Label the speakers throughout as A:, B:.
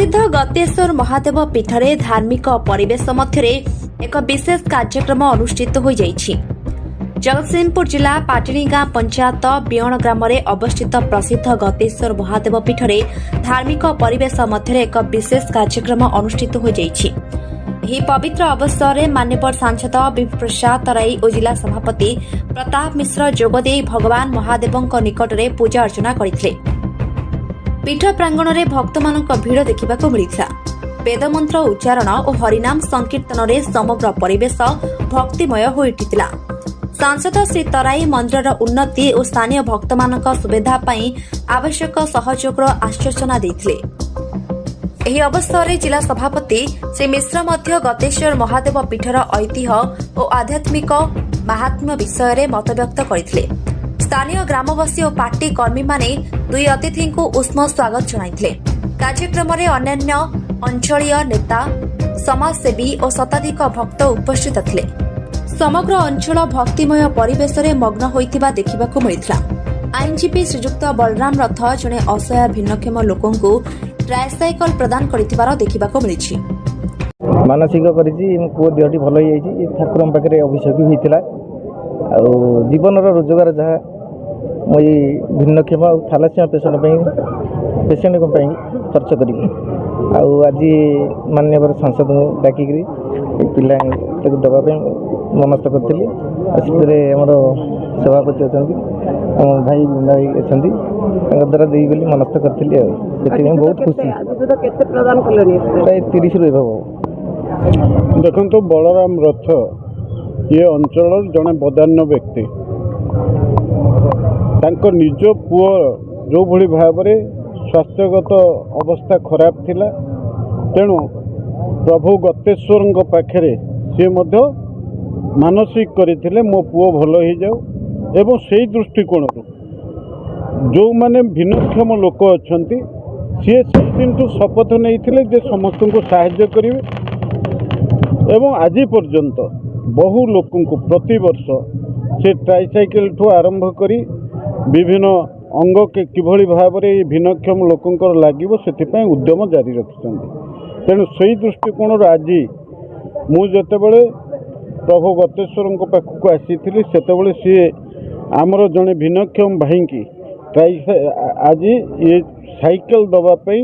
A: प्रसिद्ध गतेश्वर महादेव पीठरे धार्मिक परिवेश मध्य एक विशेष कार्यक्रम अनुष्ठित हो जाइछि। जगतसिंहपुर जिला पाटिणी गां पंचायत बियण ग्राम अवस्थित प्रसिद्ध गतेश्वर महादेव पीठरे धार्मिक परिवेश मध्य एक विशेष कार्यक्रम अनुष्ठित हो जाइछि। ଏହି ପବିତ୍ର ଅବସରରେ ମାନ୍ୟବର ସାଂସଦ ବିଭୁ ପ୍ରସାଦ ତରାଇ ଓ ଜିଲ୍ଲା ସଭାପତି ପ୍ରତାପ ମିଶ୍ର ଯୋଗଦେଇ ଭଗବାନ ମହାଦେବଙ୍କ ନିକଟରେ ପୂଜା ଅର୍ଚ୍ଚନା କରିଥିଲେ। पीठ प्रांगण में भक्तमानक भिड़ देखा मिलता। वेदमंत्र उच्चारण और हरिनाम संकीर्तन में समग्र परिवेश भक्तिमय हो उठिला। सांसद श्री तराई मंदिर उन्नति और स्थानीय भक्तमानक सुविधा आवश्यक सहयोग आश्वासना देथिले। एही अवसर में जिला सभापति श्री मिश्र मध्य गतेश्वर महादेव पीठर ऐतिह्य और आध्यात्मिक महात्म्य विषय में मतव्यक्त करथिले। स्थानीय ग्रामवासी और पार्टी कर्मी माने दुई अतिथि को उष्म स्वागत जणाइथिले। कार्यक्रम में अन्य अंचलीय नेता समाजसेवी और शताधिक भक्त उपस्थित थिले। समग्र अंचल भक्तिमय परिवेश में मग्न होइतिबा देखिबाकू मिलिथिला। आईनजीपी श्रीजुक्त बलराम रथ जने असहाय भिन्नक्षम लोकंकु ट्राइसाइकल प्रदान करितिबार देखिबाकू मिलिछि।
B: मानसिक करिछि को देहटी भलो होई जाइछि। ठाकुरम पाखरे अभिषेक होइतिला आ जीवन रोजगार जहाँ मुझे भिन्नक्षम और थालासीमिया पेसेंट खर्च करी आज माननीय सांसद डाकिक पिला दवाई मनस्थ करी आमर सभापति अच्छा भाई भाई अच्छा द्वारा देगली मनस्थ करी बहुत खुशी प्राय 30
C: देखो बलराम रथ ये अंचल जड़े बदान्य व्यक्ति निज पुओ जो भली भाव में स्वास्थ्यगत अवस्था खराब थिला तेणु प्रभु गतेश्वर पाखरे सी मानसिक करथिले मो पुओ भल हो जाऊ एवं से दृष्टिकोण जो माने भिन्नक्षम लोक अच्छा सी दिन शपथ नहीं जे समस्त को साहाय्य करेंगे एवं आज पर्यंत बहु लोक प्रति वर्ष से ट्राइसाइकेल ठू आरंभ करी विभिन्न अंग के किभली भाव में भिन्नक्षम लोकंकर लागिवो सेथिपई उद्यम जारी रखिछन्ति। तेणु सही दृष्टिकोण आज मुझे प्रभु गतेश्वर पाखक आसी सेतबले सी आमर जड़े भिन्नक्षम भाई की आज ये साइकेल दवाई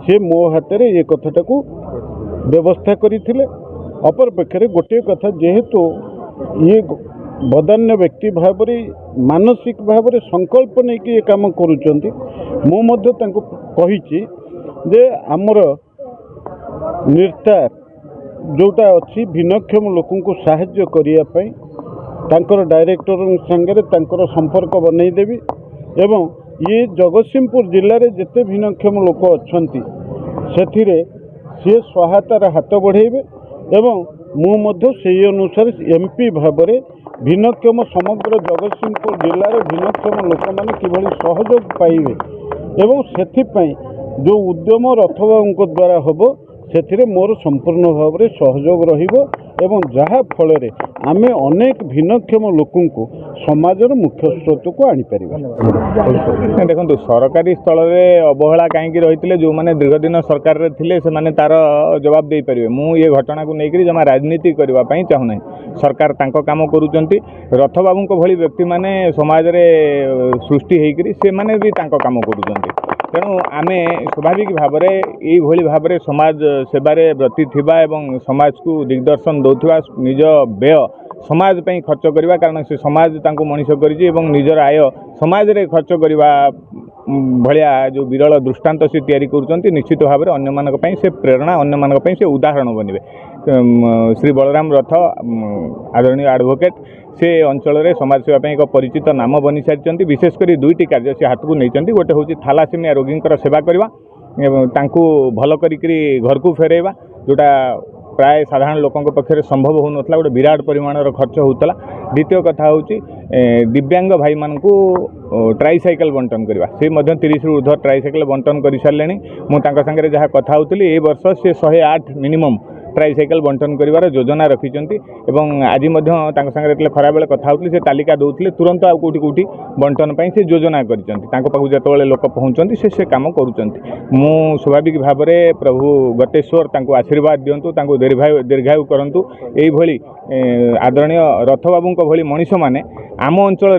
C: सी मो हाथ में ये कथाटा को व्यवस्था करथिले। अपर पक्षे गोटे कथा जेहेतु ये बदान्य व्यक्ति भाव मानसिक भाव संकल्प नहीं कि ये काम करुँच मुझे जे आमर निर्तार जोटा अच्छी भिन्नक्षम लोक साहाय्य करने डायरेक्टर संगे संपर्क बनईदेवी एवं ये जगतसिंहपुर जिले में जिते भिन्नक्षम लोक अच्छा से सी सहायतार हाथ बढ़ेबे एवं मुझे अनुसार एमपी भाव में भिन्नक्षम समग्र जगतसिंहपुर जिले में भिन्नक्षम लोक मैंने किभली सहयोग पाइबे एवं सेथिपई जो उद्यम रथबाबू द्वारा हम से मोर संपूर्ण भाव में सहयोग रहिबो एवं जहाँ फल आमे अनेक भिन्नक्षम लोक समाजर मुख्य स्रोत को आनीपर।
D: देखो सरकारी स्थल में अवहेला कहीं रही जो मैंने दीर्घ दिन सरकार थे से तार जवाब दे पारे। मु ये घटना को लेकर जमा राजनीति करने चाहूना सरकार तांको काम करुँच रथ बाबू भली व्यक्ति माने समाज रे सृष्टि होकर से माने भी तांको काम करुँच। तेणु आमे स्वाभाविक भाव में यही भाव में समाज सेवारे ब्रती थिबा एवं समाज को दिग्दर्शन दौथुवा निज व्यय समाज पे खर्च करवा कारण से समाज तांको मनीष करिछि एवं निजर आय समाज रे खर्च करवा भलिया जो विरल दृष्टांत से तैयारी करुँच निश्चित भाव में अन्य पई से प्रेरणा अन्य मानक पई से उदाहरण बनबे। श्री बलराम रथ आदरणीय एडवोकेट से अंचल में समाज सेवा एक परिचित नाम बनी सारी। विशेषकर दुईटी कार्य से हाथ को नहीं गोटे हूँ थालासीमिया रोगी सेवा करवा तांकू भल करी घर को फेरवा जोटा प्राय साधारण लोकों पक्षे संभव हो नाला गोटे विराट परिमाणर खर्च होता। द्वितीय कथा हूँ दिव्यांग भाई मान ट्राइसाइकेल बंटन करवा से 30 रु ऊर्ध्व ट्राइसाइकेल बंटन कर सारे मुझे जहाँ कथा होती ए वर्ष से 108 मिनिमम ट्राइसाइकेल बंटन कर योजना रखिंट एवं आज सागे खराबे कथा होती से तालिका दौले तुरंत आउ कौटी कौटी बंटन पर से योजना कर जो लोक पहुँचती से कम कर स्वाभाविक भाव में प्रभु गतेश्वर आशीर्वाद दिंतु दीर्घायु करूँ यही आदरणीय रथ बाबू भली मनीष मैंने आम अंचल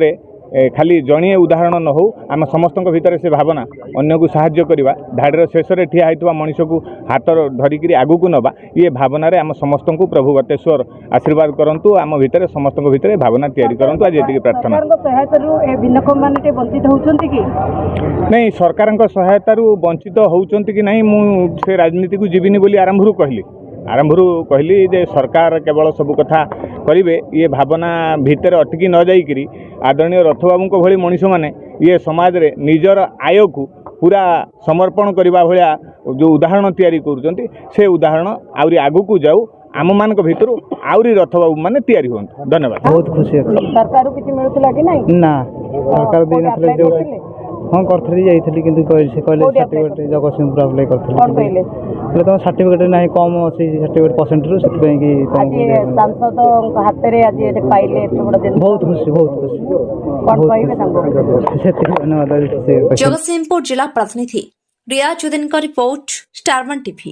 D: खाली जड़िए उदाहरण न हो आम समस्त भितर से भावना अन्य को साहाय्य करवा धाड़र शेष में ठिया होता मनीष को हाथ धरिकी आगू को नवा ये भावना आम समस्त को प्रभु गतेश्वर आशीर्वाद करूँ आम भितर समस्त भितर भावना तैयारी करूँ आज ये प्रार्थना नहीं सरकार सहायतार वंचित होती कि नहीं मुझे राजनीति को जीविनी बोली आरंभ आरंभ कहली जे सरकार केवल सब कथा करेंगे ये भावना भितर अटकी न जाइकरी आदरणीय रथ बाबू भली मनीष मैंने ये समाज रे निजर आय को पूरा समर्पण करने भाया जो उदाहरण तैयारी करुँच से उदाहरण आहरी आगू को जाऊ आम मान भर आहरी रथ बाबू मैंने तैयारी हूँ धन्यवाद।
B: बहुत खुशी अच्छी
E: सरकार किसी मिलूला कि नहीं
B: ना सरकार देन हाँ करी जाइए कि कहले सर्टिफिकेट जगतसिंहपुर अप्लाई करें तुम सर्टिफिकेट ना कम अच्छी सर्टिफिकेट परसेंट रू से
E: सांसद हाथ में आज पाइले
B: बहुत खुशी धन्यवाद।
A: जगतसिंहपुर जिला प्रतिनिधि रिया चुदिन का रिपोर्ट स्टार 1 टीवी।